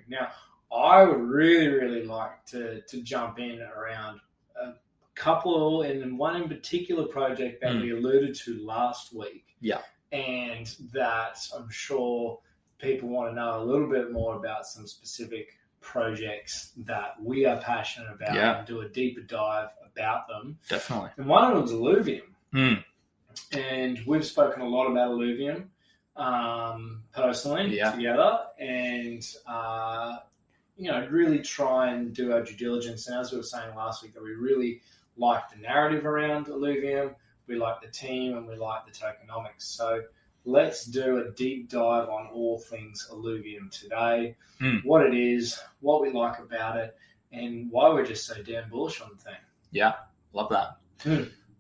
specific. Now, I would really, really like to jump in around a couple, and one in particular project that we alluded to last week. Yeah. And that I'm sure people want to know a little bit more about some specific projects that we are passionate about and do a deeper dive about them. Definitely. And one of them is Illuvium. And we've spoken a lot about Illuvium personally together, and really try and do our due diligence. And as we were saying last week, that we really like the narrative around Illuvium, we like the team, and we like the tokenomics. So let's do a deep dive on all things Illuvium today, what it is, what we like about it, and why we're just so damn bullish on the thing. Yeah, love that.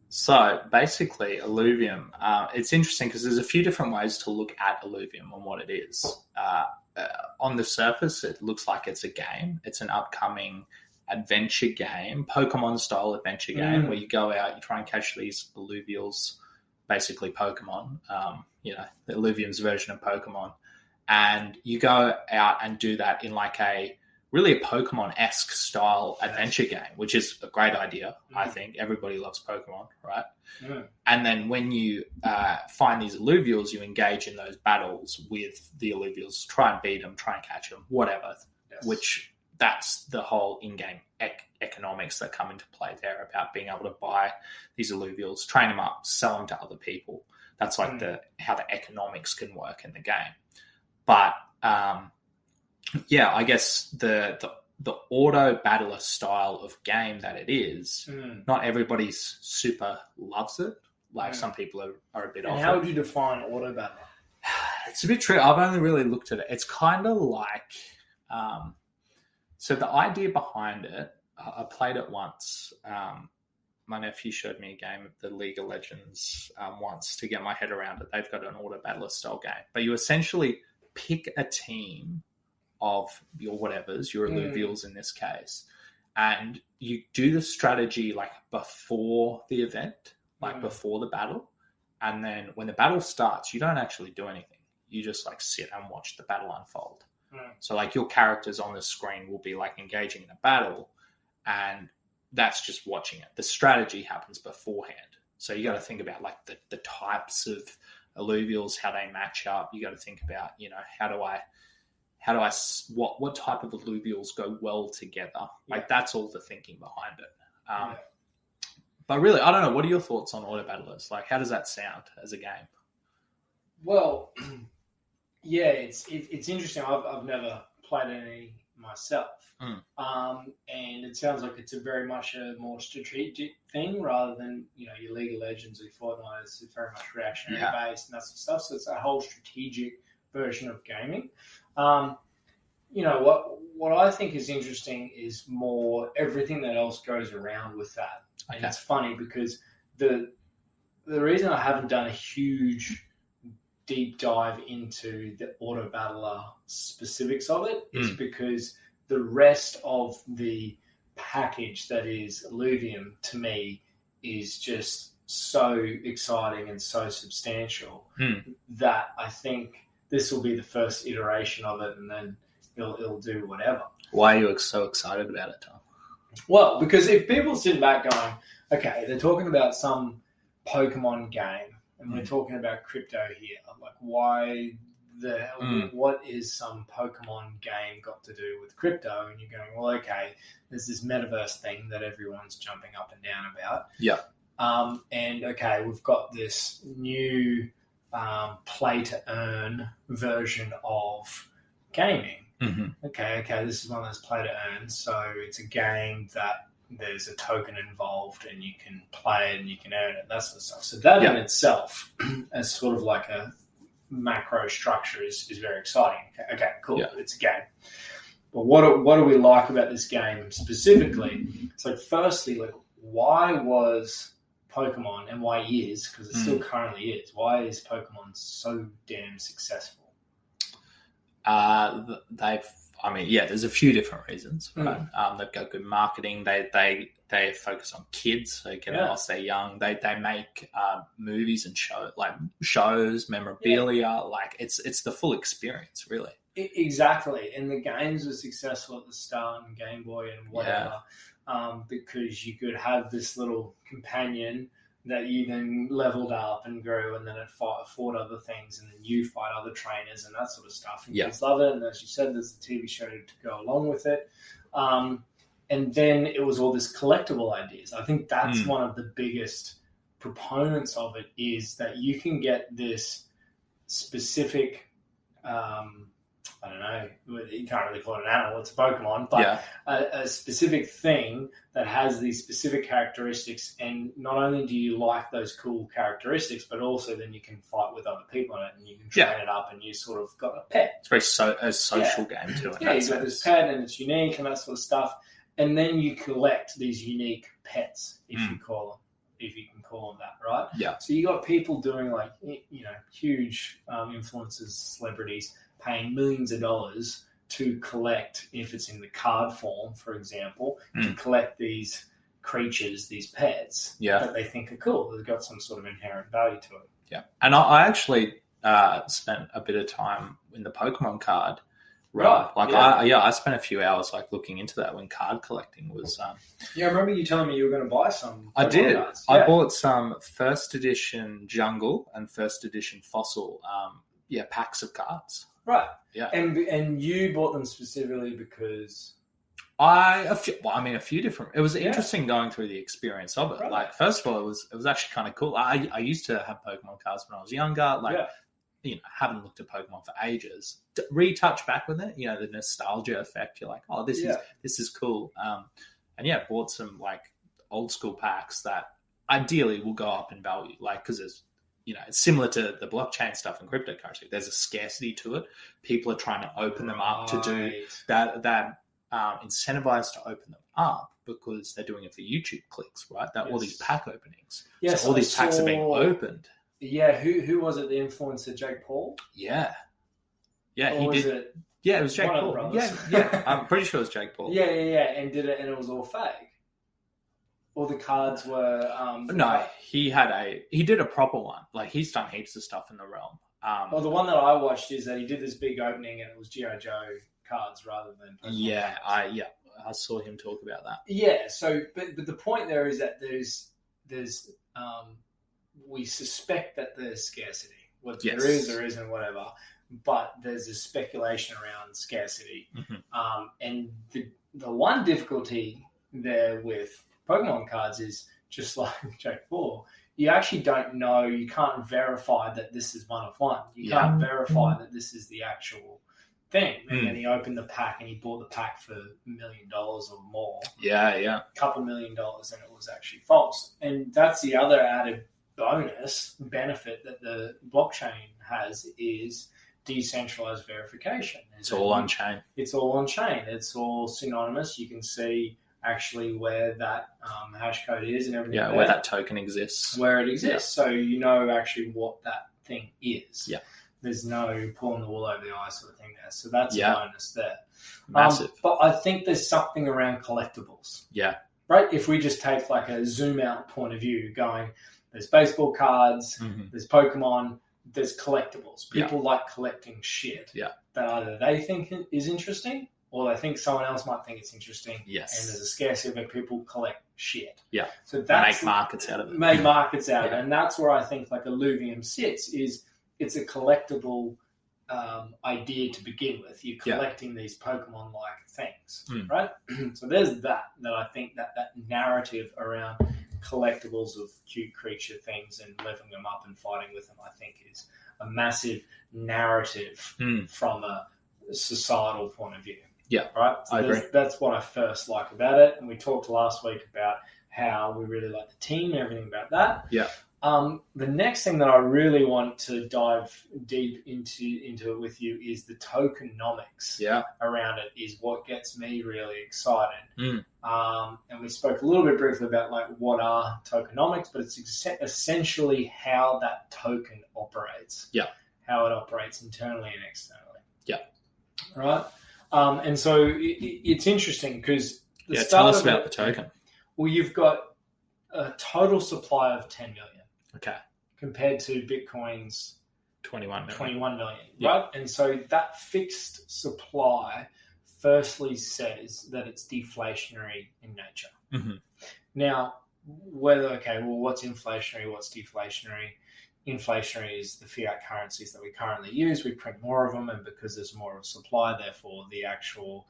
So basically, Illuvium, it's interesting because there's a few different ways to look at Illuvium and what it is. On the surface, it looks like it's a game. It's an upcoming adventure game, Pokemon-style adventure game, where you go out, you try and catch these Illuvials, basically Pokemon, the Illuvium's version of Pokemon. And you go out and do that in like a Pokemon-esque style adventure game, which is a great idea, I think. Everybody loves Pokemon, right? And then when you find these Illuvials, you engage in those battles with the Illuvials, try and beat them, try and catch them, whatever, which that's the whole in-game economics that come into play there about being able to buy these Illuvials, train them up, sell them to other people. That's like how the economics can work in the game. But I guess the auto battler style of game that it is, not everybody's super loves it. Like some people are a bit off. How would you define auto battler? It's a bit tricky. I've only really looked at it. It's kind of like, so the idea behind it, I played it once. My nephew showed me a game of the League of Legends once to get my head around it. They've got an auto battler style game, but you essentially pick a team of your whatevers, your Illuvials in this case, and you do the strategy like before the event, like before the battle, and then when the battle starts, you don't actually do anything. You just like sit and watch the battle unfold. So like your characters on the screen will be like engaging in a battle, and that's just watching it. The strategy happens beforehand. So you got to think about like the types of Illuvials, how they match up. You got to think about, what type of Illuvials go well together. Like that's all the thinking behind it. But really, I don't know. What are your thoughts on auto battlers? Like, how does that sound as a game? Well, yeah, it's interesting. I've never played any myself, and it sounds like it's a very much a more strategic thing rather than your League of Legends or Fortnite. It's very much reactionary based and that sort of stuff. So it's a whole strategic version of gaming. What I think is interesting is more everything that else goes around with that. And it's funny because the reason I haven't done a huge deep dive into the auto battler specifics of it is because the rest of the package that is Illuvium to me is just so exciting and so substantial that I think this will be the first iteration of it, and then it'll do whatever. Why are you so excited about it, Tom? Well, because if people sit back going, okay, they're talking about some Pokemon game, and we're talking about crypto here, like why the hell, what is some Pokemon game got to do with crypto? And you're going, well, okay, there's this metaverse thing that everyone's jumping up and down about. Yeah. And okay, we've got this new play to earn version of gaming. Okay, this is one of those play to earn. So it's a game that there's a token involved and you can play it and you can earn it, that sort of stuff. So that in itself, as sort of like a macro structure, is very exciting. Okay, cool. Yeah. It's a game. But what do we like about this game specifically? It's like, firstly, like, why was Pokemon, and why is, because it still currently is, why is Pokemon so damn successful? There's a few different reasons, right? They've got good marketing. They focus on kids, so get it whilst they're young. They make movies and shows, memorabilia. Like it's the full experience, really. Exactly. And the games were successful at the start on Game Boy and whatever, because you could have this little companion that you then leveled up and grew, and then it fought other things, and then you fight other trainers and that sort of stuff. And kids love it. And as you said, there's a TV show to go along with it. And then it was all this collectible ideas. I think that's one of the biggest proponents of it, is that you can get this specific, I don't know, you can't really call it an animal, it's a Pokemon, but a specific thing that has these specific characteristics, and not only do you like those cool characteristics, but also then you can fight with other people on it, and you can train it up, and you sort of got a pet. It's very a social game to it. Yeah, you've got this pet, and it's unique, and that sort of stuff. And then you collect these unique pets, if you can call them that, right? Yeah. So you got people doing huge influencers, celebrities, paying millions of dollars to collect, if it's in the card form, for example, to collect these creatures, these pets that they think are cool. They've got some sort of inherent value to it. Yeah. And I actually spent a bit of time in the Pokemon card. Right. I spent a few hours looking into that when card collecting was. I remember you telling me you were going to buy some. I did. Cards. I bought some first edition Jungle and first edition Fossil. Packs of cards. Right. Yeah. And you bought them specifically because. A few different. It was interesting going through the experience of it. Right. First of all, it was actually kind of cool. I used to have Pokemon cards when I was younger. Haven't looked at Pokemon for ages. Retouch back with it, the nostalgia effect. You're like, oh, this is cool. Bought some old school packs that ideally will go up in value, because it's it's similar to the blockchain stuff and cryptocurrency. There's a scarcity to it. People are trying to open them up to do that. That incentivized to open them up because they're doing it for YouTube clicks, right? All these pack openings. Yes, so all these packs are being opened. Yeah, who was it? The influencer Jake Paul? Yeah, or he did. It was Jake Paul. Yeah. I'm pretty sure it was Jake Paul. Yeah, and did it, and it was all fake. All the cards were. No, he did a proper one. He's done heaps of stuff in the realm. Well, the one that I watched is that he did this big opening, and it was G.I. Joe cards rather than. I saw him talk about that. Yeah. So, but the point there is that there's we suspect that there's scarcity. What there is, there isn't, whatever. But there's this speculation around scarcity. And the one difficulty there with Pokemon cards is, just like Jake Paul, you actually don't know, you can't verify that this is one of one. You can't verify that this is the actual thing. And then he opened the pack and he bought the pack for $1 million or more. A couple $1 million, and it was actually false. And that's the other added benefit that the blockchain has, is decentralized verification. It's all on chain. It's all on chain. It's all synonymous. You can see actually where that hash code is and everything. Where that token exists. Where it exists. So you know actually what that thing is. Yeah. There's no pulling the wool over the eyes sort of thing there. So that's a bonus there. Massive. But I think there's something around collectibles. Yeah. Right? If we just take a zoom out point of view, going, there's baseball cards, there's Pokemon, there's collectibles. People like collecting shit that either they think is interesting or they think someone else might think it's interesting. Yes. And there's a scarcity of people collect shit. Yeah. So that's make markets out of it. Make markets out of it. And that's where I think Illuvium sits, is it's a collectible idea to begin with. You're collecting these Pokemon-like things, right? So there's that I think that narrative around collectibles of cute creature things and leveling them up and fighting with them, I think, is a massive narrative from a societal point of view. Yeah, right. So I agree. That's what I first like about it, and we talked last week about how we really like the team and everything about that. Yeah. The next thing that I really want to dive deep into it with you is the tokenomics around it, is what gets me really excited. And we spoke a little bit briefly about what are tokenomics, but it's essentially how that token operates. Yeah. How it operates internally and externally. Yeah. Right. And so it's interesting because tell us about the token. Well, you've got a total supply of 10 million. Okay. Compared to Bitcoin's 21 million, right? And so that fixed supply firstly says that it's deflationary in nature. Mm-hmm. Now, what's inflationary, what's deflationary? Inflationary is the fiat currencies that we currently use. We print more of them, and because there's more of supply, therefore the actual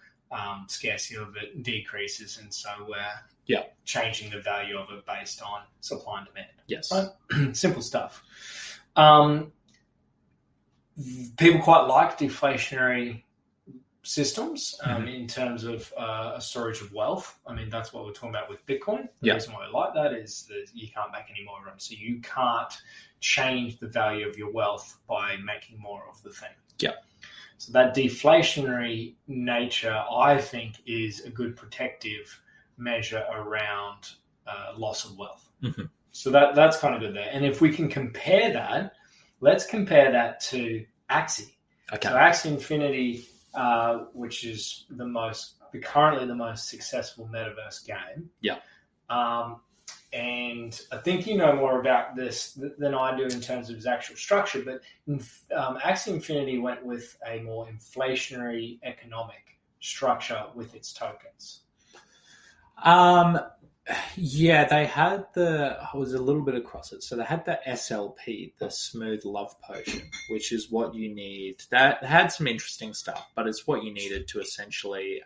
scarcity of it decreases, and so we're changing the value of it based on supply and demand. Yes. Right? Simple stuff. People quite like deflationary systems in terms of a storage of wealth. I mean, that's what we're talking about with Bitcoin. The reason why I like that is that you can't make any more of them. So you can't change the value of your wealth by making more of the thing. Yeah. So that deflationary nature, I think, is a good protective measure around loss of wealth. Mm-hmm. So that's kind of good there. And if we can compare that, let's compare that to Axie. Okay. So Axie Infinity, which is currently the most successful metaverse game. Yeah. And I think you know more about this than I do in terms of its actual structure, but Axie Infinity went with a more inflationary economic structure with its tokens. Yeah, they had I was a little bit across it. So they had the SLP, the Smooth Love Potion, which is what you need. That had some interesting stuff, but it's what you needed to essentially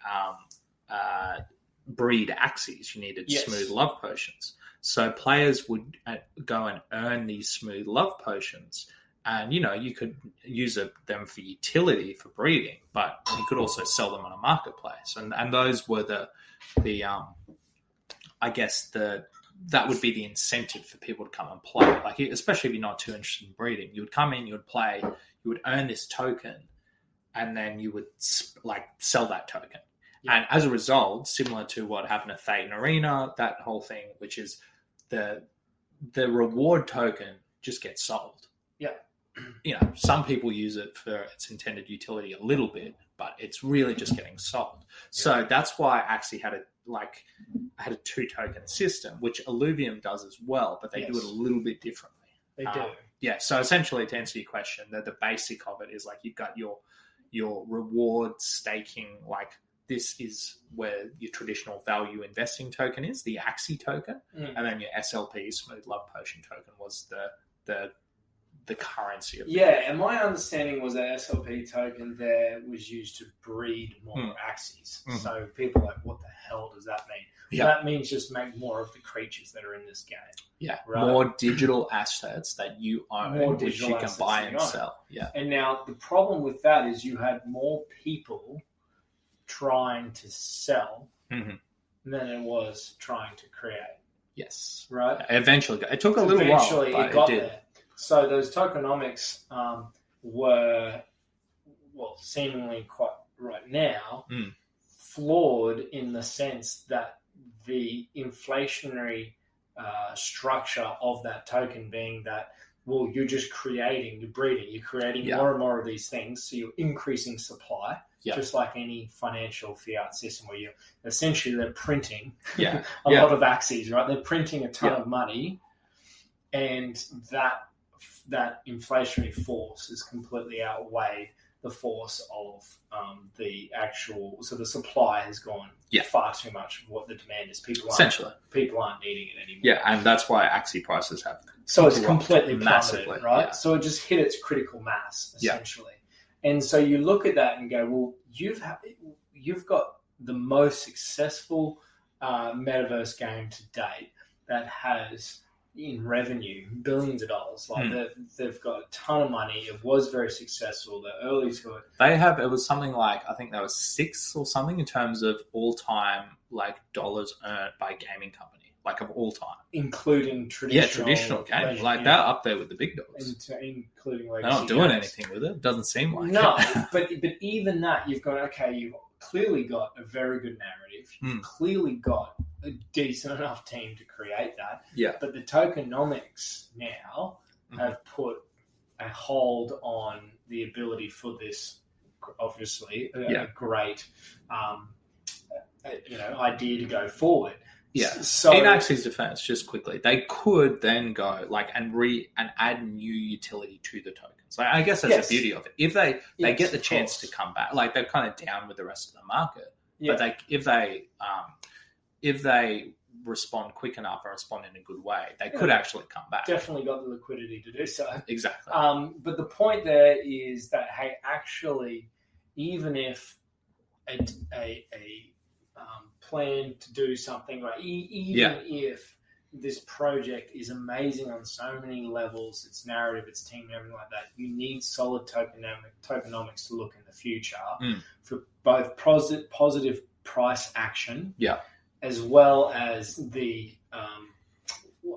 breed Axies. You needed Smooth Love Potions. So players would go and earn these Smooth Love Potions, and you could use them for utility for breeding, but you could also sell them on a marketplace, and those were the I guess that would be the incentive for people to come and play. Like, especially if you're not too interested in breeding, you would come in, you would play, you would earn this token, and then you would sell that token. Yeah. And as a result, similar to what happened at Thetan Arena, that whole thing, which is the reward token just gets sold. Yeah. Some people use it for its intended utility a little bit, but it's really just getting sold. Yeah. So that's why Axie had a 2-token system, which Illuvium does as well, but they do it a little bit differently. They do. Yeah. So essentially, to answer your question, the basic of it is you've got your reward staking. This is where your traditional value investing token is, the Axie token, and then your SLP, Smooth Love Potion token, was the currency of it. Yeah, and my understanding was that SLP token there was used to breed more Axies. Mm. So people are like, what the hell does that mean? Yeah. That means just make more of the creatures that are in this game. Yeah, right? More digital assets that you own, which you can buy and sell. Yeah. And now the problem with that is you had more people trying to sell than it was trying to create. Yes. Right? Eventually. It took a little while, but it got did. There. So those tokenomics were, seemingly quite right now, flawed in the sense that the inflationary structure of that token being that, you're just creating, you're breeding, you're creating more and more of these things, so you're increasing supply, just like any financial fiat system where they're printing a lot of Axies, right? They're printing a ton of money, and that inflationary force is completely outweighed the force of the actual. So the supply has gone far too much of what the demand is. People aren't needing it anymore. Yeah, and that's why Axie prices have. So it's completely plummeted, right? Yeah. So it just hit its critical mass essentially, and so you look at that and go, you've got the most successful metaverse game to date that has, in revenue, billions of dollars. They've got a ton of money. It was very successful. They're early to it. It was something like, I think that was 6 or something in terms of all-time dollars earned by a gaming company, of all time. Including traditional gaming. They're up there with the big dogs. Including legacy. They're not doing anything with it. Doesn't seem like no, it. but even that, you've clearly got a very good narrative. You've clearly got a decent enough team to create that. Yeah. But the tokenomics now have put a hold on the ability for this, obviously, a great idea to go forward. Yeah. So in Axi's defense, just quickly, they could then go and add new utility to the tokens. Like, I guess that's the beauty of it. If they get the chance to come back, like they're kind of down with the rest of the market, but if they respond quick enough and respond in a good way, they could actually come back. Definitely got the liquidity to do so. Exactly. But the point there is that, hey, actually, even if a plan to do something, right? Even if this project is amazing on so many levels, its narrative, its team, and everything like that, you need solid tokenomics to look in the future for both positive price action, as well as the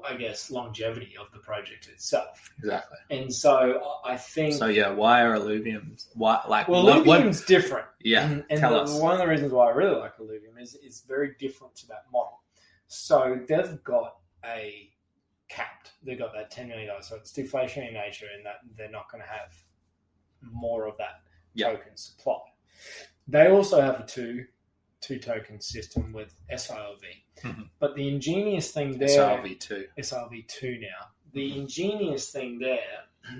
I guess longevity of the project itself. Exactly. And so I think why are Illuviums? Illuvium's different. Yeah. And tell us. One of the reasons why I really like Illuvium is it's very different to that model. So they've got a capped. They've got that $10 million. So it's deflationary in nature, and that they're not going to have more of that token supply. They also have a two token system with SILV. But the ingenious thing there... SILV2 now. The ingenious thing there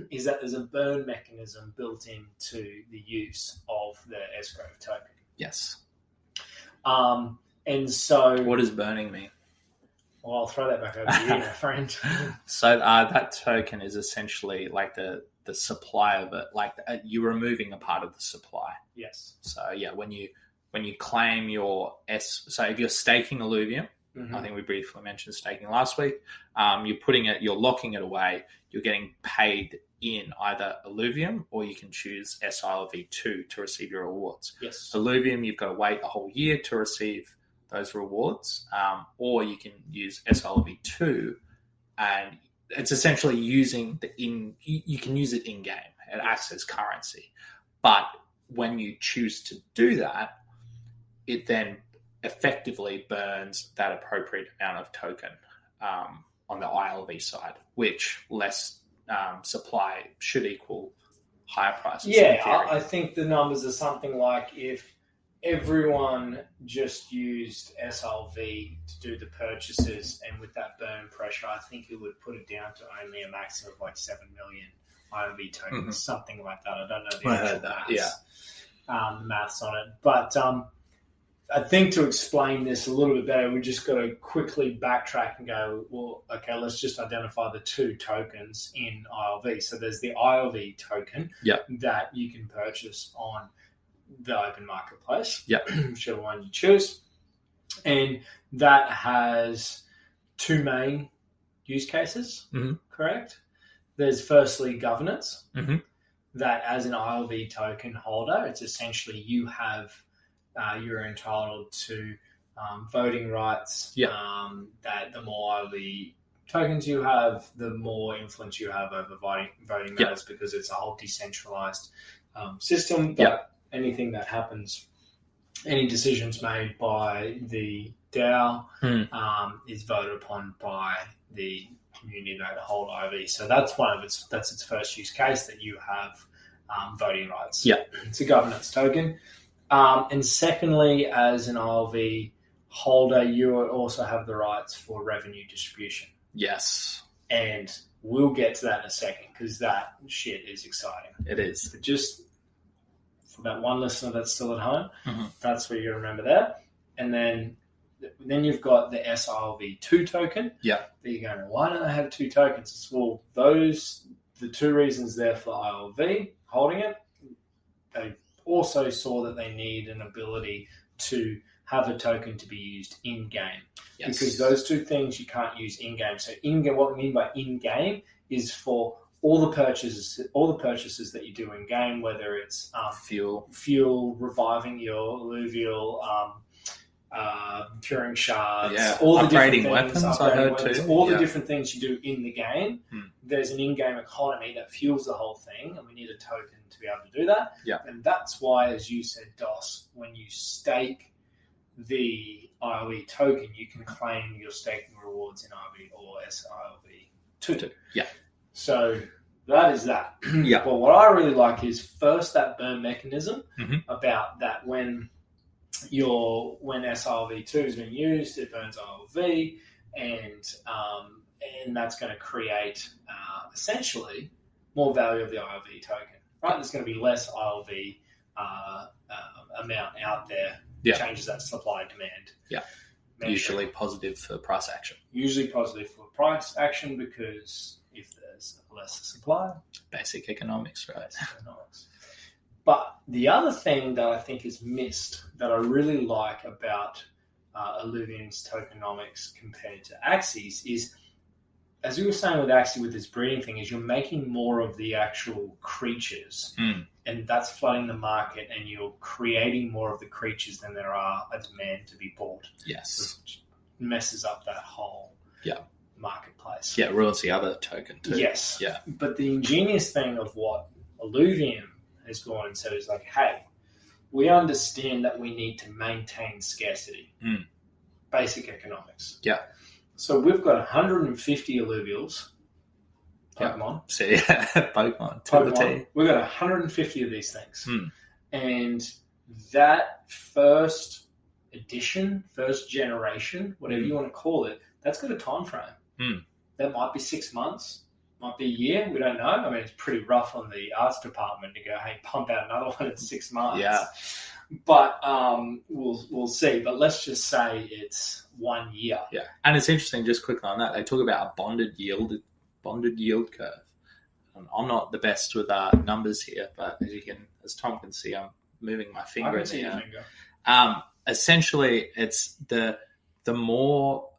is that there's a burn mechanism built into the use of the escrow token. Yes. And so... What does burning mean? Well, I'll throw that back over to you, my friend. So that token is essentially like the supply of it. Like you're removing a part of the supply. Yes. So when you claim your so if you're staking Illuvium, I think we briefly mentioned staking last week, you're locking it away, you're getting paid in either Illuvium, or you can choose SILV2 to receive your rewards. Yes. Illuvium, you've got to wait a whole year to receive those rewards, or you can use SILV2, and it's essentially using you can use it in game. It acts as currency, but when you choose to do that, it then effectively burns that appropriate amount of token on the ILV side, which less supply should equal higher prices. Yeah, I think the numbers are something like if everyone just used SLV to do the purchases, and with that burn pressure, I think it would put it down to only a maximum of like 7 million ILV tokens, something like that. I don't know the actual maths, the maths on it. But I think to explain this a little bit better, we just got to quickly backtrack and go, well, okay, let's just identify the two tokens in ILV. So there's the ILV token that you can purchase on the open marketplace, whichever one you choose. And that has two main use cases, correct? There's firstly governance, that as an ILV token holder, it's essentially you have... you're entitled to voting rights. That the more ILV tokens you have, the more influence you have over voting matters, because it's a whole decentralized system. That anything that happens, any decisions made by the DAO is voted upon by the community that hold ILV. So that's that's its first use case, that you have voting rights. It's a governance token. And secondly, as an ILV holder, you also have the rights for revenue distribution. Yes. And we'll get to that in a second, because that shit is exciting. It is. But just for that one listener that's still at home, that's what you got to remember there. And then you've got the SILV2 token. That you're going, why don't they have two tokens? It's, well, the two reasons there for ILV holding it, they also saw that they need an ability to have a token to be used in-game. Because those two things you can't use in-game. So in-game, what we mean by in-game is for all the purchases that you do in-game, whether it's fuel, reviving your alluvial, curing shards, all the upgrading different things, weapons, I heard too. All the different things you do in the game. There's an in-game economy that fuels the whole thing, and we need a token to be able to do that. And that's why, as you said, Dos, when you stake the ILV token, you can claim your staking rewards in ILV or SILV2. So that is that. But what I really like is first that burn mechanism, about that when when SILV2 has been used, it burns ILV, and that's going to create essentially more value of the ILV token. Right, there's going to be less ILV amount out there. Yeah. Changes that supply and demand. Yeah. Usually positive for price action. Usually positive for price action because if there's less supply. Basic economics, right? Basic economics. But the other thing that I think is missed that I really like about Illuvium's tokenomics compared to Axie's is, as we were saying with Axie with this breeding thing, is you're making more of the actual creatures and that's flooding the market and you're creating more of the creatures than there are a demand to be bought. Yes. Which messes up that whole marketplace. Yeah, ruins the other token too. Yes. Yeah. But the ingenious thing of what Illuvium has gone and said is like, hey, we understand that we need to maintain scarcity. Basic economics. Yeah. So we've got 150 alluvials. Pokemon. So yeah, Pokemon. We've got 150 of these things. And that first edition, first generation, whatever you want to call it, that's got a time frame. That might be 6 months, might be a year, we don't know. I mean, it's pretty rough on the arts department to go, hey, pump out another one in 6 months. Yeah. But we'll see. But let's just say it's 1 year. Yeah, and it's interesting. Just quickly on that, they talk about a bonded yield curve. I'm not the best with numbers here, but as Tom can see, I'm moving my finger in the air. Essentially, it's the more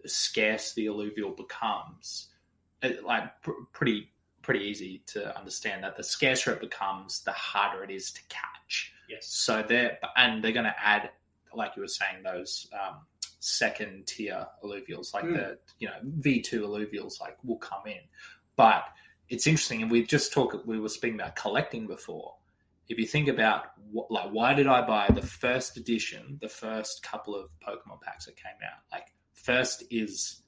scarce the alluvial becomes. Pretty easy to understand that the scarcer it becomes, the harder it is to catch. Yes. So they're going to add, like you were saying, those second tier alluvials, like the V2 alluvials, like will come in. But it's interesting, and we were speaking about collecting before. If you think about why did I buy the first edition, the first couple of Pokemon packs that came out? Like first is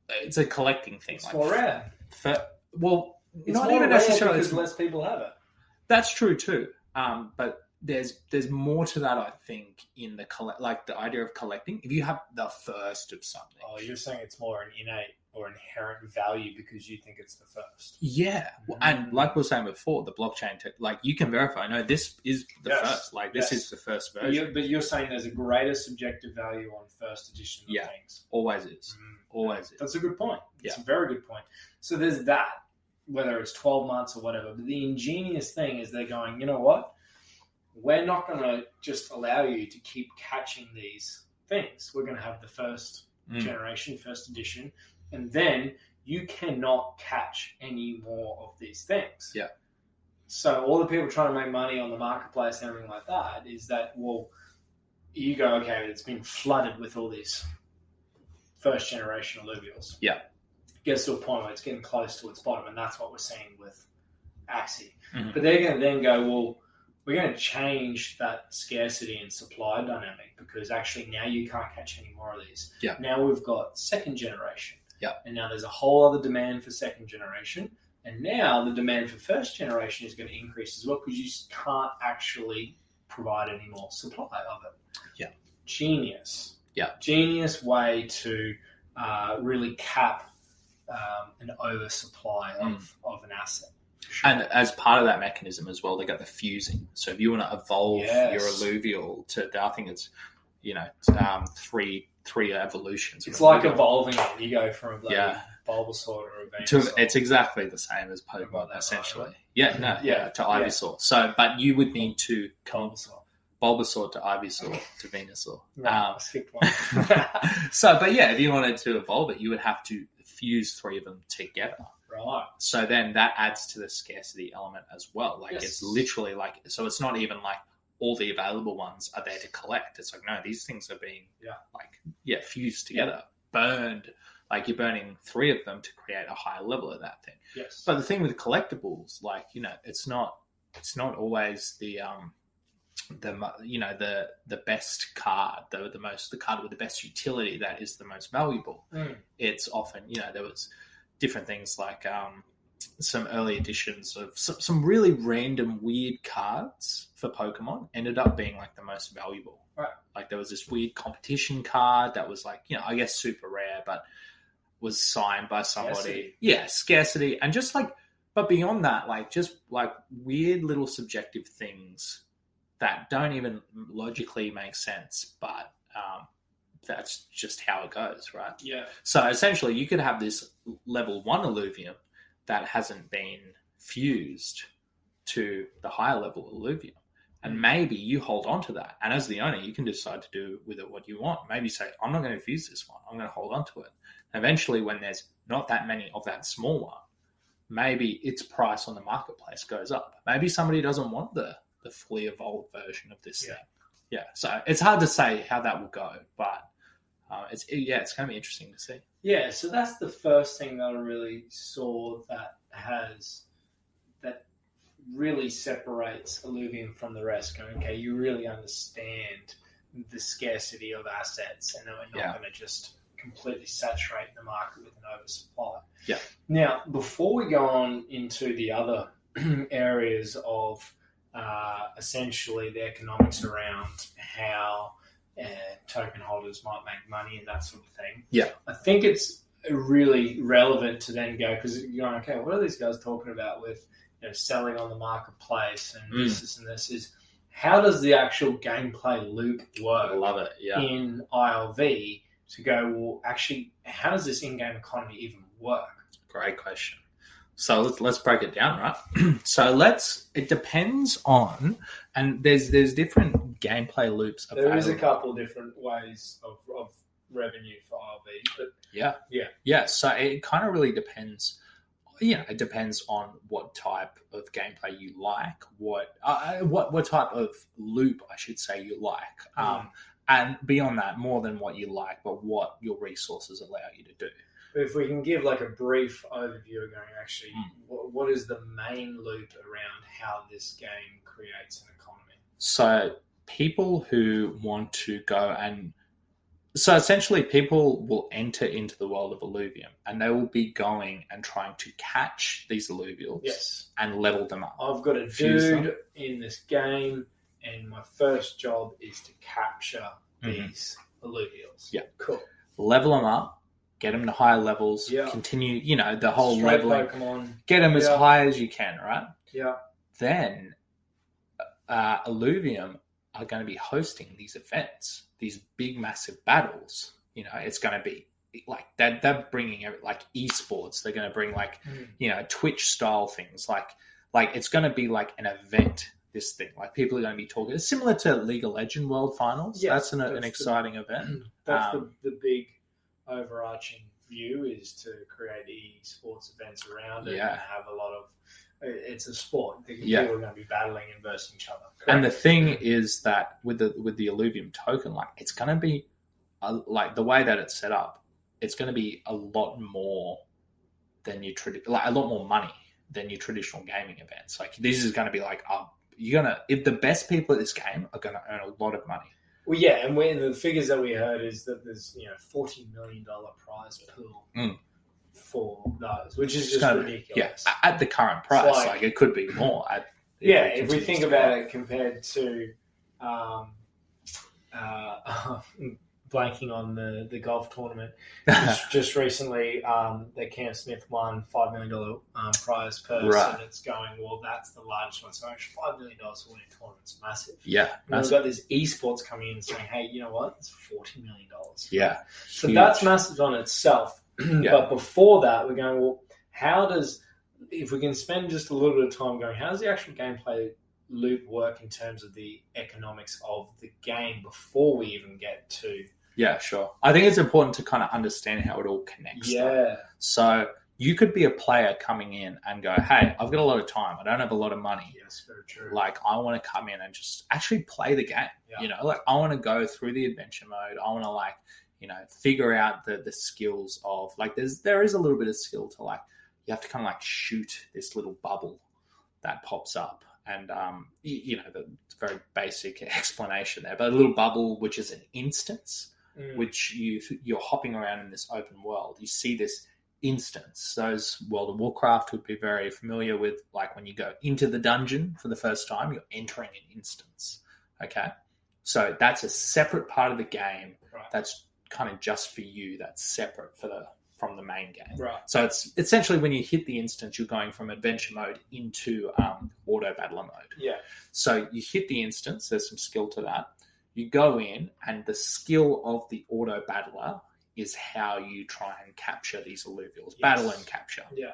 it's a collecting thing. It's more rare. It's not more even rare necessarily because less people have it. That's true too. But there's more to that, I think, in the the idea of collecting. If you have the first of something. Oh, you're saying it's more an innate or inherent value because you think it's the first. Yeah. And like we were saying before, the blockchain, you can verify, no, this is the first. This is the first version. But you're saying there's a greater subjective value on first edition of things. Always is. Always is. That's a good point. It's a very good point. So there's that, whether it's 12 months or whatever. But the ingenious thing is they're going, you know what? We're not going to just allow you to keep catching these things. We're going to have the first generation, first edition, and then you cannot catch any more of these things. Yeah. So all the people trying to make money on the marketplace and everything like that is that, well, you go, okay, it's been flooded with all these first generation alluvials. Yeah. Gets to a point where it's getting close to its bottom, and that's what we're seeing with Axie. But they're going to then go, well, we're going to change that scarcity and supply dynamic because actually now you can't catch any more of these. Yeah. Now we've got second generation. Yeah. And now there's a whole other demand for second generation. And now the demand for first generation is going to increase as well because you can't actually provide any more supply of it. Yeah. Genius. Yeah. Genius way to really cap an oversupply of an asset. Sure. And as part of that mechanism as well, they got the fusing. So if you want to evolve your alluvial to, I think it's, three evolutions. It's like evolving it. You go from Bulbasaur to a Venusaur. It's exactly the same as Pokemon, essentially. Right? To Ivysaur. So, but you would need to Bulbasaur to Ivysaur to Venusaur. I skipped one. If you wanted to evolve it, you would have to fuse three of them together. Right. So then that adds to the scarcity element as well. It's literally so it's not even like all the available ones are there to collect. It's like, no, these things are being fused together, burned. Like you're burning three of them to create a higher level of that thing. Yes. But the thing with collectibles, it's not always the best card, the card with the best utility that is the most valuable. It's often, there was different things like some early editions of some really random weird cards for Pokemon ended up being like the most valuable Right. Like there was this weird competition card that was like, I guess super rare, but was signed by somebody. Scarcity. Yeah, scarcity. And just like, but beyond that, like just like weird little subjective things that don't even logically make sense, but that's just how it goes, right? Yeah. So essentially, you could have this level 1 Illuvium that hasn't been fused to the higher level Illuvium. And maybe you hold on to that. And as the owner, you can decide to do with it what you want. Maybe say, I'm not going to fuse this one. I'm going to hold on to it. And eventually, when there's not that many of that small one, maybe its price on the marketplace goes up. Maybe somebody doesn't want the fully evolved version of this thing. Yeah. So it's hard to say how that will go, but it's going to be interesting to see. Yeah, so that's the first thing that I really saw that really separates Illuvium from the rest. Going, okay, you really understand the scarcity of assets, and we're not going to just completely saturate the market with an oversupply. Yeah. Now, before we go on into the other areas of essentially the economics around how token holders might make money and that sort of thing. Yeah. I think it's really relevant to then go, because you're going, okay, what are these guys talking about with selling on the marketplace and this and this is how does the actual gameplay loop work? I love it. Yeah. In ILV to go, well, actually, how does this in-game economy even work? Great question. So let's break it down, right? So it depends on, and there's different gameplay loops available. There is a couple of different ways of revenue for ILV, but yeah. So it kind of really depends. It depends on what type of gameplay you like, what type of loop I should say you like, and beyond that, more than what you like, but what your resources allow you to do. If we can give like a brief overview of going, actually, what is the main loop around how this game creates an economy? So people who want to go so essentially people will enter into the world of Illuvium and they will be going and trying to catch these Illuvials and level them up. I've got a dude in this game and my first job is to capture these Illuvials. Yeah. Cool. Level them up. Get them to higher levels, continue, the whole leveling. Pokemon. Get them as high as you can, right? Yeah. Then Illuvium are going to be hosting these events, these big, massive battles. It's going to be like they're bringing like esports. They're going to bring like, Twitch style things. Like it's going to be like an event, this thing. Like people are going to be talking. It's similar to League of Legends World Finals. Yeah, that's an exciting event. That's the big overarching view is to create esports events around it and have a lot of it's a sport. People are going to be battling and versing each other. Correct? And the thing is that with the Illuvium token, like it's going to be like the way that it's set up, it's going to be a lot more than your a lot more money than your traditional gaming events. Like this is going to be like if the best people at this game are going to earn a lot of money. Well, yeah, and the figures that we heard is that there's $40 million prize pool for those, which is just ridiculous. Yeah, at the current price, like it could be more. If we think about it compared to blanking on the golf tournament, just recently that Cam Smith won $5 million prize purse, and it's going, well, that's the largest one. So actually $5 million for winning tournaments, massive. Yeah. And we've got this esports coming in and saying, hey, you know what? It's $40 million. Yeah. So that's massive on itself. But before that, we're going, well, if we can spend just a little bit of time going, how does the actual gameplay loop work in terms of the economics of the game before we even get to... Yeah, sure. I think it's important to kind of understand how it all connects. Yeah. Though. So you could be a player coming in and go, hey, I've got a lot of time. I don't have a lot of money. Yes, very true. Like, I want to come in and just actually play the game. Yeah. Like I want to go through the adventure mode. I want to figure out the skills of like, there is a little bit of skill to like, you have to kind of like shoot this little bubble that pops up. And, the very basic explanation there, but a little bubble, which is an instance, which you're hopping around in this open world. You see this instance. Those World of Warcraft would be very familiar with, like when you go into the dungeon for the first time, you're entering an instance. Okay. So that's a separate part of the game. Right. That's kind of just for you. That's separate from the main game. Right. So it's essentially when you hit the instance, you're going from adventure mode into auto battler mode. Yeah. So you hit the instance. There's some skill to that. You go in, and the skill of the auto battler is how you try and capture these alluvials. Yes. Battle and capture. Yeah.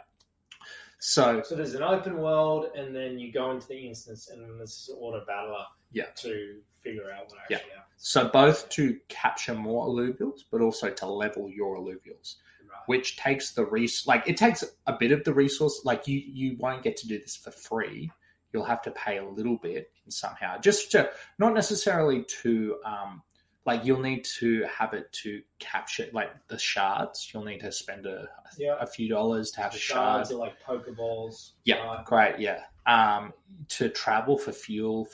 So there's an open world, and then you go into the instance, and then there's auto battler. Yeah. To figure out what actually happens. So both to capture more alluvials, but also to level your alluvials, right. Which takes the it takes a bit of the resource. Like you won't get to do this for free. You'll have to pay a little bit somehow, just to not necessarily to you'll need to have it to capture like the shards. You'll need to spend a few dollars to have a shard. Shards are like Pokeballs. Yeah, right. Great. Yeah. To travel for fuel,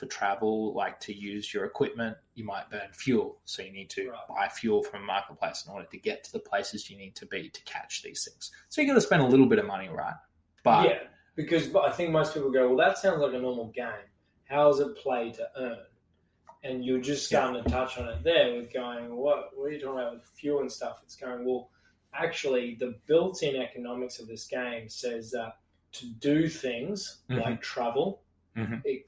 like to use your equipment, you might burn fuel. So you need to buy fuel from a marketplace in order to get to the places you need to be to catch these things. So you're going to spend a little bit of money, right? But yeah, because I think most people go, well, that sounds like a normal game. How is it play to earn? And you're just starting to touch on it there with going, what are you talking about with fuel and stuff? It's going, well, actually, the built-in economics of this game says that to do things like travel, it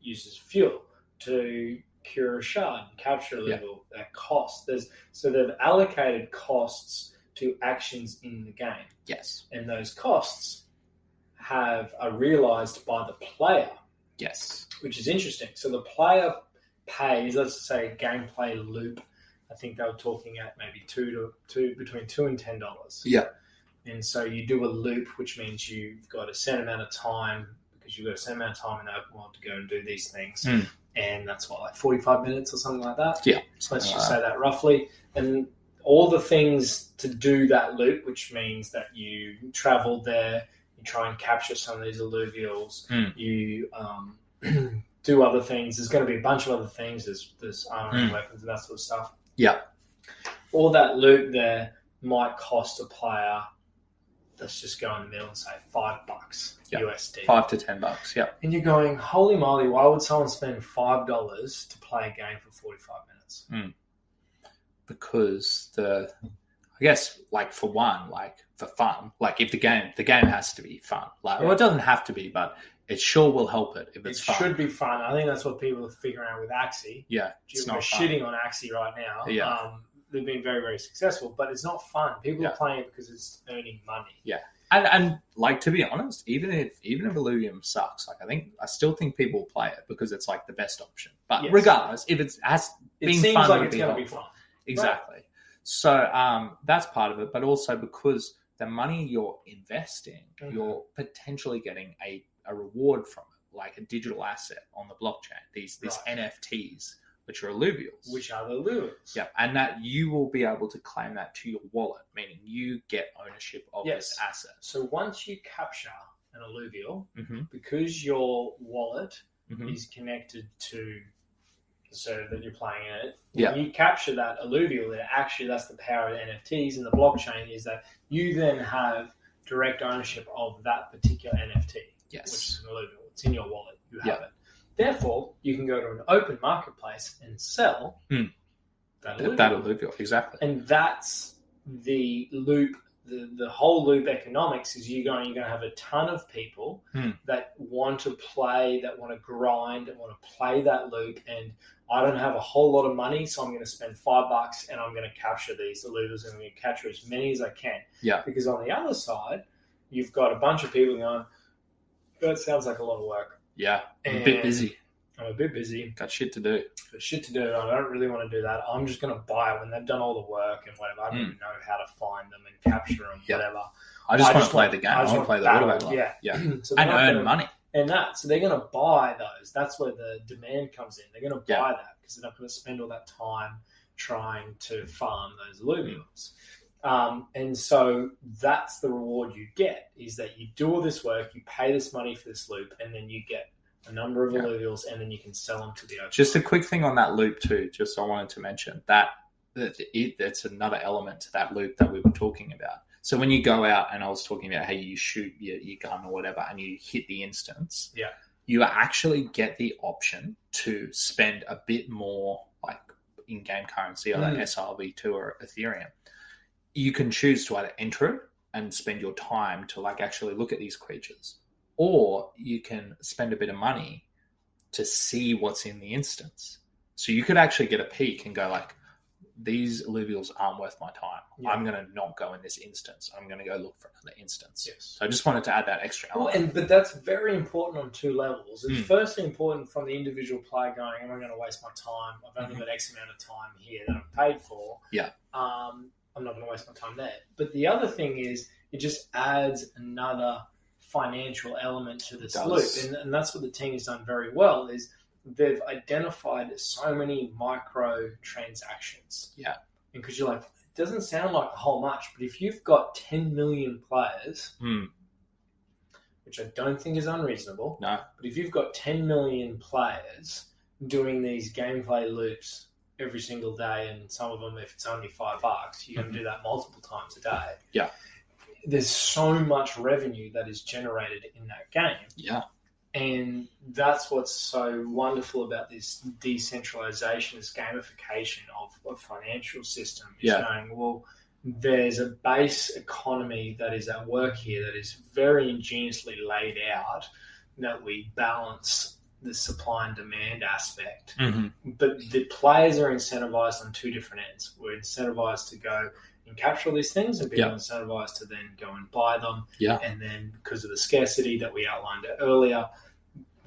uses fuel to cure a shard, capture a level, that cost. So they've allocated costs to actions in the game. Yes. And those costs are realized by the player. Yes. Which is interesting. So the player pays, let's say, a gameplay loop. I think they were talking at maybe between $2 and $10. Yeah. And so you do a loop, which means you've got a set amount of time, because you've got a set amount of time in the open world to go and do these things. And that's like 45 minutes or something like that. Yeah. So let's just say that roughly. And all the things to do that loop, which means that you travel there, you try and capture some of these alluvials, you do other things. There's going to be a bunch of other things. There's armor and weapons and that sort of stuff. Yeah. All that loot there might cost a player, let's just go in the middle and say $5 USD. $5 to $10, yeah. And you're going, holy moly, why would someone spend $5 to play a game for 45 minutes? Because I guess, like, for one, like, for fun, like, if the game has to be fun. Like, well, it doesn't have to be, but it sure will help it if it's fun. It should be fun. I think that's what people are figuring out with Axie. Yeah, it's not fun. We're shitting on Axie right now. Yeah. They've been very, very successful, but it's not fun. People are playing it because it's earning money. Yeah. And like, to be honest, even if Illuvium sucks, like, I still think people will play it because it's like the best option. But regardless, if it seems like it's going to be fun. Exactly. Right. So that's part of it, but also because the money you're investing, you're potentially getting a reward from it, like a digital asset on the blockchain. These NFTs, which are alluvials. Which are the alluvials. Yeah, and that you will be able to claim that to your wallet, meaning you get ownership of this asset. So once you capture an alluvial, because your wallet is connected to the server that you're playing in it, when you capture that alluvial, that's the power of NFTs and the blockchain, is that you then have direct ownership of that particular NFT. Yes. Which is an alluvial. It's in your wallet. You have it. Therefore, you can go to an open marketplace and sell that alluvial. Exactly. And that's the loop. The whole loop economics is you're going to have a ton of people that want to play, that want to grind, and want to play that loop. And I don't have a whole lot of money, so I'm going to spend $5 and I'm going to capture these alluvials, and I'm going to capture as many as I can. Yeah. Because on the other side, you've got a bunch of people going, that sounds like a lot of work. Yeah, I'm a bit busy. Got shit to do. I don't really want to do that. I'm just going to buy it when they've done all the work and whatever. I don't even know how to find them and capture them, whatever. I just want to play the game. I want to play the auto battle. Yeah. So and earn money. And so they're going to buy those. That's where the demand comes in. They're going to buy that because they're not going to spend all that time trying to farm those alluvials. And so that's the reward you get, is that you do all this work, you pay this money for this loop, and then you get a number of alluvials, and then you can sell them to the open. Just a quick thing on that loop too, just I wanted to mention that's another element to that loop that we were talking about. So when you go out, and I was talking about how you shoot your gun or whatever, and you hit the instance, you actually get the option to spend a bit more like in-game currency, either SRV2 or Ethereum. You can choose to either enter it and spend your time to like actually look at these creatures, or you can spend a bit of money to see what's in the instance. So you could actually get a peek and go like, these alluvials aren't worth my time. Yeah. I'm going to not go in this instance. I'm going to go look for another instance. Yes. So I just wanted to add that extra element. But that's very important on two levels. It's firstly important from the individual player going, am I going to waste my time? I've only got X amount of time here that I've paid for. Yeah. I'm not going to waste my time there. But the other thing is it just adds another financial element to this loop. And that's what the team has done very well is they've identified so many micro transactions. Yeah. And because you're like, it doesn't sound like a whole much, but if you've got 10 million players, which I don't think is unreasonable, no. But if you've got 10 million players doing these gameplay loops every single day, and some of them, if it's only $5, you can do that multiple times a day. Yeah. There's so much revenue that is generated in that game. Yeah. And that's what's so wonderful about this decentralization, this gamification of financial system. Is going, well, there's a base economy that is at work here that is very ingeniously laid out that we balance the supply and demand aspect. But the players are incentivized on two different ends. We're incentivized to go and capture all these things, and people are incentivized to then go and buy them. Yeah. And then because of the scarcity that we outlined earlier,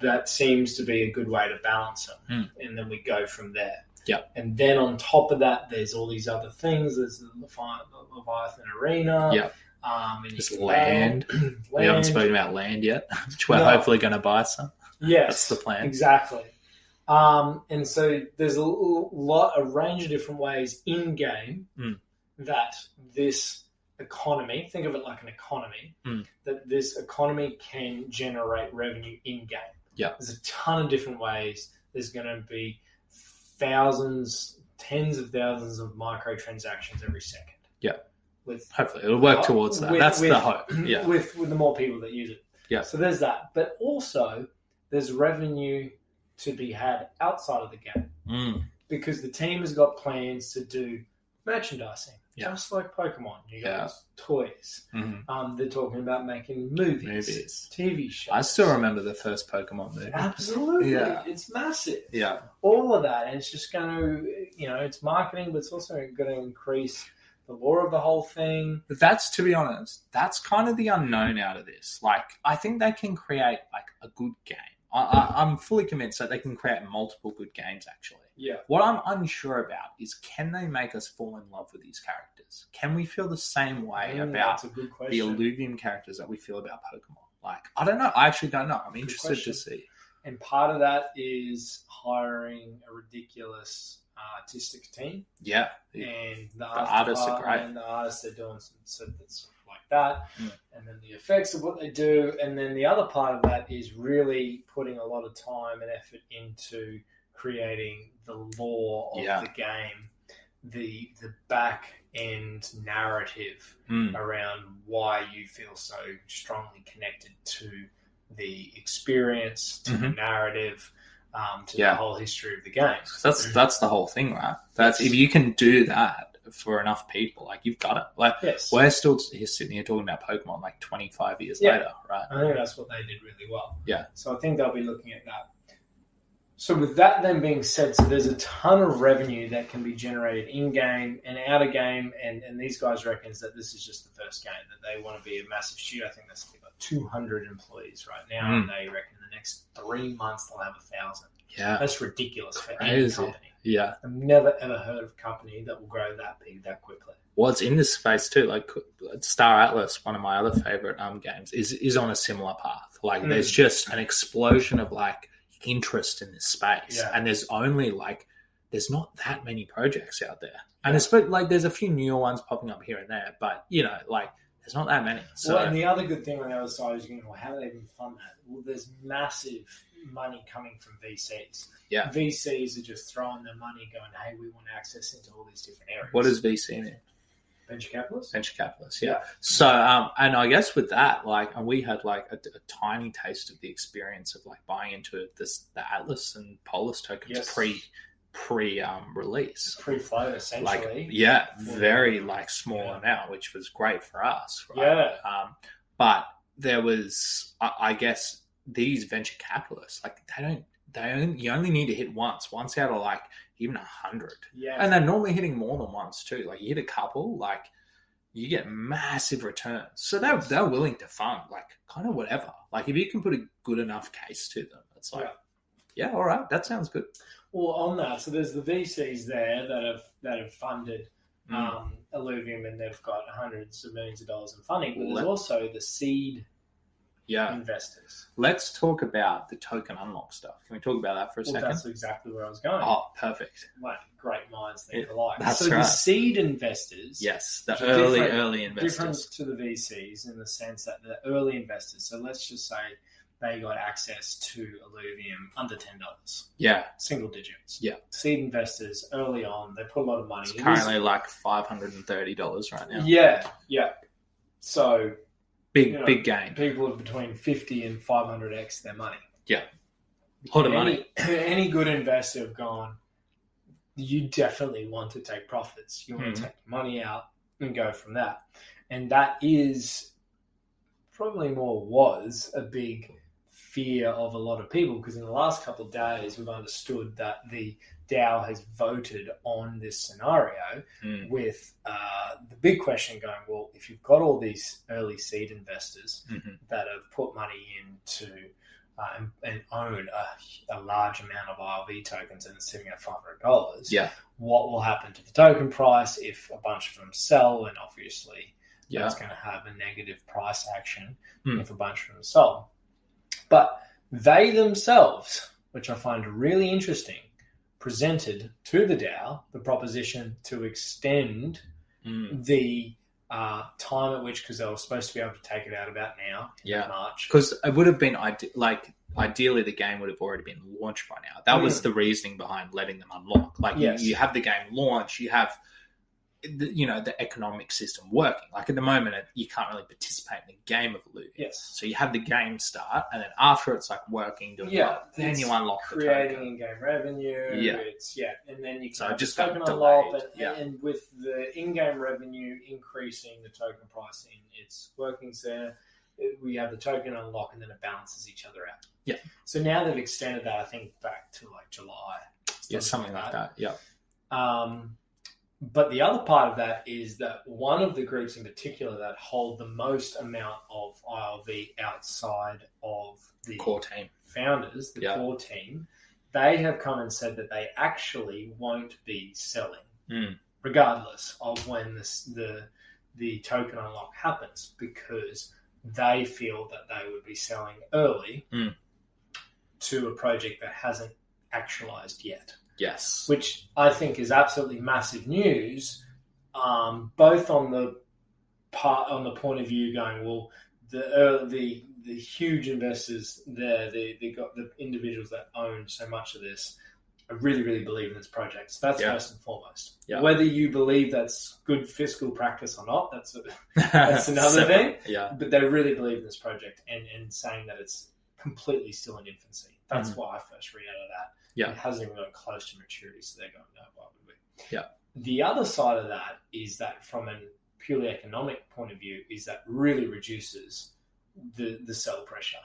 that seems to be a good way to balance them. And then we go from there. Yeah. And then on top of that, there's all these other things. There's the Leviathan Arena. Yeah. And there's land. We haven't spoken about land yet, which we're hopefully going to buy some. Yes. That's the plan. Exactly. And so there's a range of different ways in-game that this economy, think of it like an economy, that this economy can generate revenue in-game. Yeah. There's a ton of different ways. There's going to be thousands, tens of thousands of microtransactions every second. Yeah. Hopefully it'll work towards that. That's the hope. Yeah. With the more people that use it. Yeah. So there's that. But also there's revenue to be had outside of the game. Because the team has got plans to do merchandising. Just like Pokemon. You got toys. They're talking about making movies, TV shows. I still remember the first Pokemon movie. Absolutely. Yeah. It's massive. Yeah. All of that. And it's just going to, it's marketing, but it's also going to increase the lore of the whole thing. But that's, to be honest, that's kind of the unknown out of this. Like, I think they can create, like, a good game. I'm fully convinced that they can create multiple good games, actually. Yeah. What I'm unsure about is, can they make us fall in love with these characters? Can we feel the same way about the Illuvium characters that we feel about Pokemon? Like, I don't know. I actually don't know. I'm interested to see. And part of that is hiring a ridiculous artistic team. Yeah. And the artists are great. And the artists are doing some like that. And then the effects of what they do. And then the other part of that is really putting a lot of time and effort into creating the lore of the game, the back end narrative around why you feel so strongly connected to the experience, to the narrative, to the whole history of the game. That's the whole thing, right? That's if you can do that for enough people, like, you've got it. Like, we're still sitting here talking about Pokemon like 25 years later, right? I think that's what they did really well. Yeah. So I think they'll be looking at that. So with that then being said, so there's a ton of revenue that can be generated in-game and out-of-game, and these guys reckons that this is just the first game, that they want to be a massive studio. I think they've got 200 employees right now, and they reckon in the next 3 months they'll have 1,000. Yeah. That's ridiculous for any company. Yeah. I've never, ever heard of a company that will grow that big that quickly. Well, it's in this space too. Like Star Atlas, one of my other favorite games, is on a similar path. Like, there's just an explosion of, like, interest in this space, and there's only there's not that many projects out there, and it's like there's a few newer ones popping up here and there, but there's not that many. So, and the other good thing on the other side is, how do they even fund that? Well, there's massive money coming from VCs. Yeah, VCs are just throwing their money, going, "Hey, we want access into all these different areas." What does VC mean? Venture capitalists? Venture capitalists, yeah. So, and I guess with that, like, and we had like a tiny taste of the experience of like buying into the Atlas and Polis tokens pre-release. Pre-float, essentially. Like, very like small amount, which was great for us, right? Yeah. But there was, I guess, these venture capitalists, like you only need to hit once out of like even 100. Yeah. And they're normally hitting more than once too. Like you hit a couple, like you get massive returns. So they're willing to fund like kind of whatever. Like if you can put a good enough case to them, it's like, yeah, all right, that sounds good. Well, on that, so there's the VCs there that have funded Illuvium, and they've got hundreds of millions of dollars in funding. But there's also the seed investors. Let's talk about the token unlock stuff. Can we talk about that for a second? That's exactly where I was going. Oh, perfect. Like great minds think alike. That's so right. The seed investors, yes, the early investors, different to the VCs in the sense that the early investors. So let's just say they got access to Illuvium under $10. Yeah, single digits. Yeah, seed investors early on, they put a lot of money. It's currently like $530 right now. Yeah. So. Big gain. People are between 50 and 500x their money. Yeah. Lot of money. Any good investor have gone, you definitely want to take profits. You want to take your money out and go from that. And that is probably was a big fear of a lot of people, because in the last couple of days we've understood that the DAO has voted on this scenario with the big question going, well, if you've got all these early seed investors that have put money into and own a large amount of ILV tokens and it's sitting at $500, what will happen to the token price if a bunch of them sell? And obviously that's going to have a negative price action if a bunch of them sell. But they themselves, which I find really interesting, presented to the DAO the proposition to extend the time at which, because they were supposed to be able to take it out about now in March. Because it would have been ideally the game would have already been launched by now. That was the reasoning behind letting them unlock. Like you have the game launch, you have the economic system working. Like at the moment, you can't really participate in the game of Illuvium. Yes. So you have the game start, and then after it's like working, then you unlock the creating token. in-game revenue. Yeah. And then you can so just token unlock, and with the in-game revenue increasing, the token price in its workings there, we have the token unlock, and then it balances each other out. Yeah. So now they've extended that, I think, back to like July. Something like that. Yeah. But the other part of that is that one of the groups in particular that hold the most amount of ILV outside of the core team founders, the core team, they have come and said that they actually won't be selling, regardless of when the token unlock happens, because they feel that they would be selling early to a project that hasn't actualized yet. Yes, which I think is absolutely massive news, both on the point of view going, well, the huge investors there, they got the individuals that own so much of this, I really, really believe in this project. So that's first and foremost. Yeah. Whether you believe that's good fiscal practice or not, that's another thing. Yeah. But they really believe in this project and saying that it's completely still in infancy. That's why I first read out of that. Yeah. It hasn't even got close to maturity, so they're going, no, why would we? Yeah. The other side of that is that from a purely economic point of view is that really reduces the sell pressure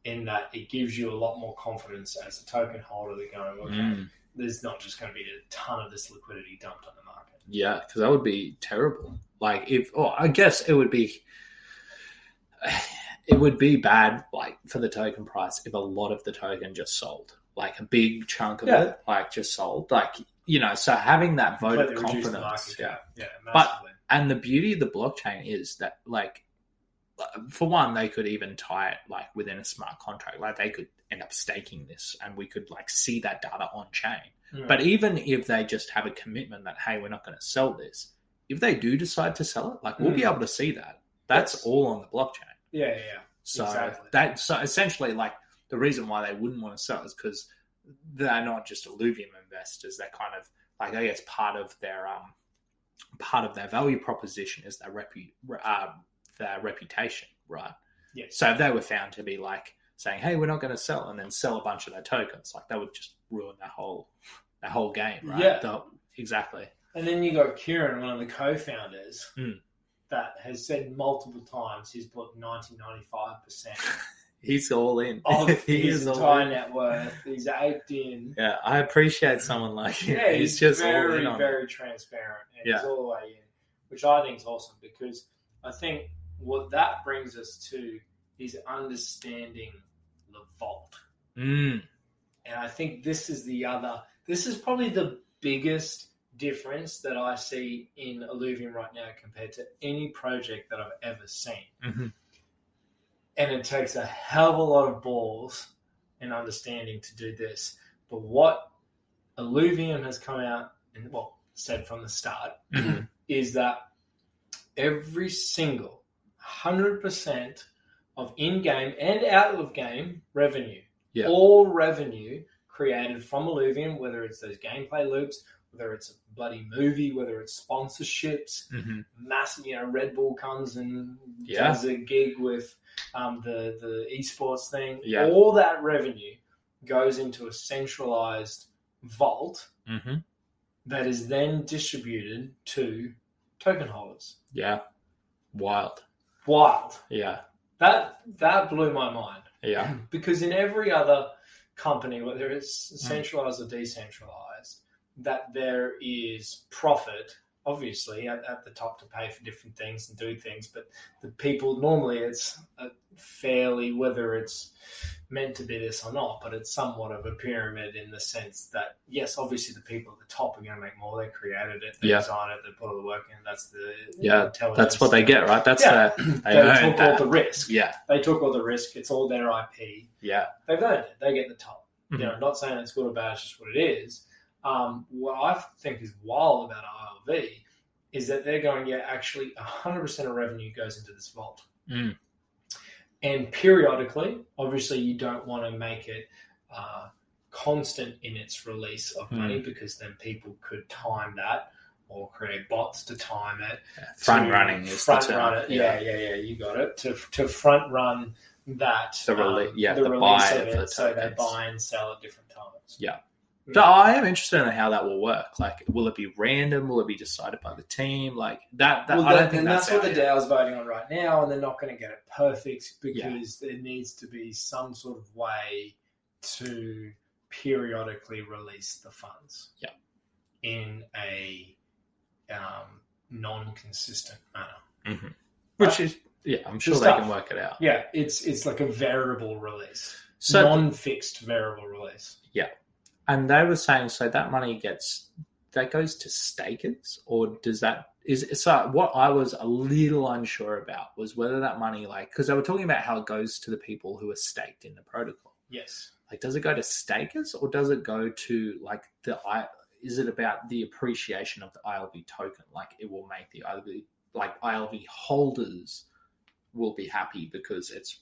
in that it gives you a lot more confidence as a token holder that going, okay, there's not just going to be a ton of this liquidity dumped on the market. Yeah, because that would be terrible. Like I guess it would be bad, like for the token price if a lot of the token just sold. Like a big chunk of it, like just sold. Like, so having that vote of confidence. And the beauty of the blockchain is that, like, for one, they could even tie it like within a smart contract. Like they could end up staking this and we could like see that data on chain. But even if they just have a commitment that, hey, we're not going to sell this, if they do decide to sell it, like we'll be able to see that. That's all on the blockchain. Yeah. So so essentially, like, the reason why they wouldn't want to sell is because they're not just Illuvium investors. They're kind of like, I guess, part of their part of their value proposition is their reputation, right? Yes. So if they were found to be like saying, "Hey, we're not going to sell," and then sell a bunch of their tokens, like that would just ruin their whole game, right? Yeah. Exactly. And then you got Kieran, one of the co-founders, that has said multiple times he's bought 95%. He's all in. Of his entire net worth. He's aped in. Yeah, I appreciate someone like him. Yeah, he's just very, all in on very it. transparent. And he's all the way in, which I think is awesome, because I think what that brings us to is understanding the vault. And I think this is probably the biggest difference that I see in Illuvium right now compared to any project that I've ever seen. Mm-hmm. And it takes a hell of a lot of balls and understanding to do this. But what Illuvium has come out and said from the start is that every single 100% of in-game and out-of-game revenue, all revenue created from Illuvium, whether it's those gameplay loops, whether it's a bloody movie, whether it's sponsorships, massive, Red Bull comes and does a gig with the esports thing. Yeah. All that revenue goes into a centralized vault that is then distributed to token holders. Yeah. Wild. Yeah. That blew my mind. Yeah. Because in every other company, whether it's centralized or decentralized, that there is profit, obviously, at the top to pay for different things and do things. But the people, normally it's a fairly, whether it's meant to be this or not, but it's somewhat of a pyramid in the sense that, yes, obviously the people at the top are going to make more. They created it, they designed it, they put all the work in. That's that's what they get, right? That's they took all the risk. Yeah, they took all the risk. It's all their IP. Yeah, they've earned it. They get the top. I'm not saying it's good or bad. It's just what it is. What I think is wild about ILV is that they're going, actually 100% of revenue goes into this vault. And periodically, obviously you don't want to make it constant in its release of money, because then people could time that or create bots to time it. Front running is the term. Run it. Yeah, you got it. To front run that, the release buy of it, the so they buy and sell at different times. Yeah. So I am interested in how that will work. Like, will it be random? Will it be decided by the team? Like that. I don't think that's what the DAO's voting on right now, and they're not going to get it perfect because there needs to be some sort of way to periodically release the funds. Yeah. In a non-consistent manner. Which is I'm sure they can work it out. Yeah, it's like a variable release, non-fixed variable release. Yeah. And they were saying, so that money goes to stakers, or so what I was a little unsure about was whether that money, because they were talking about how it goes to the people who are staked in the protocol. Yes. Does it go to stakers, or does it go to is it about the appreciation of the ILV token? It will make the ILV holders will be happy because it's,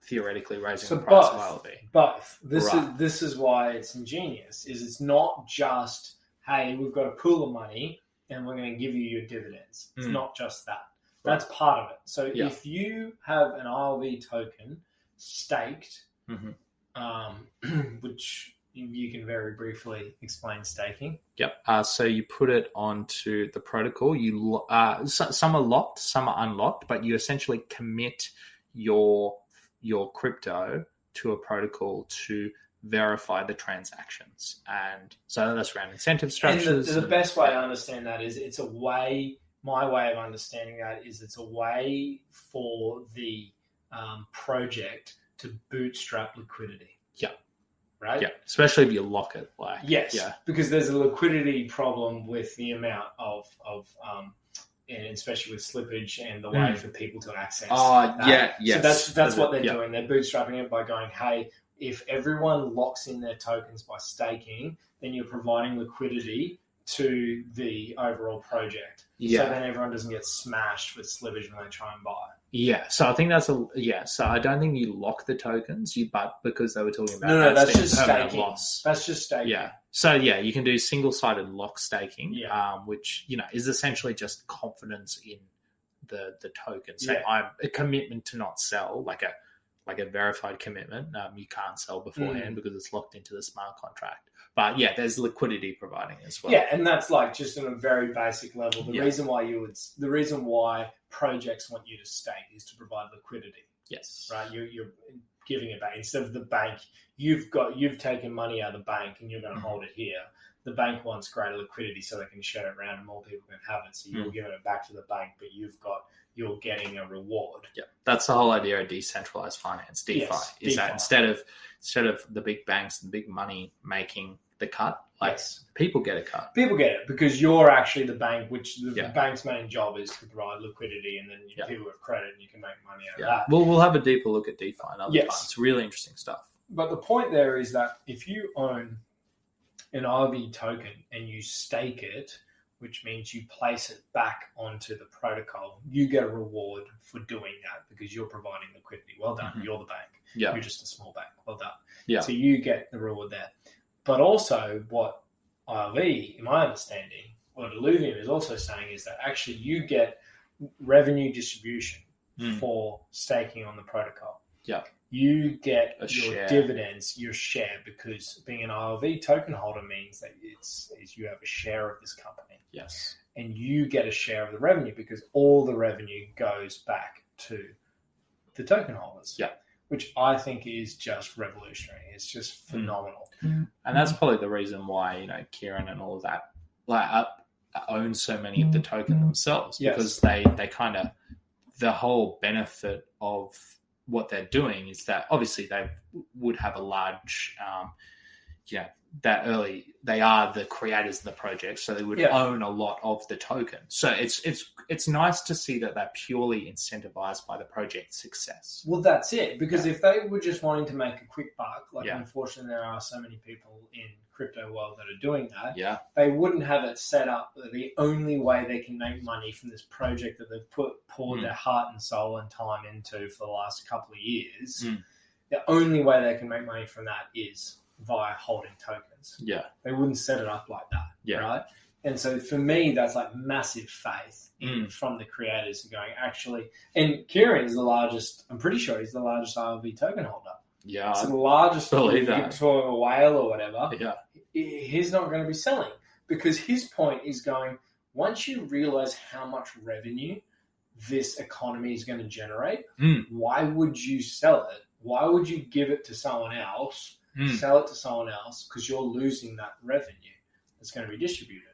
theoretically raising the price of ILV. Both. This is why it's ingenious. It's not just, hey, we've got a pool of money and we're going to give you your dividends. It's not just that. That's part of it. So if you have an ILV token staked, which you can very briefly explain staking. Yep. So you put it onto the protocol. Some are locked, some are unlocked, but you essentially commit your crypto to a protocol to verify the transactions. And so that's around incentive structures. And the best way I understand that is my way of understanding that is it's a way for the project to bootstrap liquidity. Yeah. Right? Yeah. Especially if you lock it. Yes. Yeah. Because there's a liquidity problem with the amount of and especially with slippage and the way for people to access. Yes. So that's what they're doing. They're bootstrapping it by going, hey, if everyone locks in their tokens by staking, then you're providing liquidity to the overall project. Yeah. So then everyone doesn't get smashed with slippage when they try and buy. Yeah, so I think so I don't think you lock the tokens, but because they were talking about No, that's just permanent staking. loss. That's just staking. Yeah. So you can do single-sided lock staking, Yeah. which is essentially just confidence in the token. So Yeah. I'm a commitment to not sell, like a verified commitment. You can't sell beforehand because it's locked into the smart contract. But there's liquidity providing as well. Yeah, and that's like just on a very basic level. The reason why projects want you to stake is to provide liquidity. Yes. Right. You're giving it back instead of the bank. You've taken money out of the bank and you're going to hold it here. The bank wants greater liquidity so they can share it around and more people can have it. So you're giving it back to the bank, but you're getting a reward. Yeah, that's the whole idea of decentralized finance, DeFi. Is that instead of the big banks and the big money making the cut, people get a cut. People get it because you're actually the bank, which the bank's main job is to provide liquidity, and then people have credit and you can make money out of that. We'll have a deeper look at DeFi another time. It's really interesting stuff. But the point there is that if you own an RV token and you stake it, which means you place it back onto the protocol, you get a reward for doing that because you're providing liquidity. Well done. You're the bank. You're just a small bank. Well done. So you get the reward there. But also what ILV, in my understanding, what Illuvium is also saying is that actually you get revenue distribution for staking on the protocol. Yeah. You get your share. dividends, your share, because being an ILV token holder means that you have a share of this company. Yes. And you get a share of the revenue because all the revenue goes back to the token holders. Yeah. Which I think is just revolutionary. It's just phenomenal. And that's probably the reason why, Kieran and all of that own so many of the token themselves, because they kind of, the whole benefit of what they're doing is that obviously they would have a large, they are the creators of the project, so they would own a lot of the token. So it's nice to see that they're purely incentivized by the project's success. Well, that's it. Because if they were just wanting to make a quick buck, unfortunately there are so many people in crypto world that are doing that, they wouldn't have it set up that the only way they can make money from this project that they've poured their heart and soul and time into for the last couple of years, the only way they can make money from that is via holding tokens. Yeah. They wouldn't set it up like that. Right? And so for me, that's like massive faith from the creators going, actually, and Kieran is the largest, I'm pretty sure he's the largest ILV token holder. Yeah. It's the largest Victoria whale or whatever. Yeah. He's not going to be selling because his point is going, once you realize how much revenue this economy is going to generate, why would you sell it? Why would you give it to someone else, sell it to someone else, because you're losing that revenue that's going to be distributed.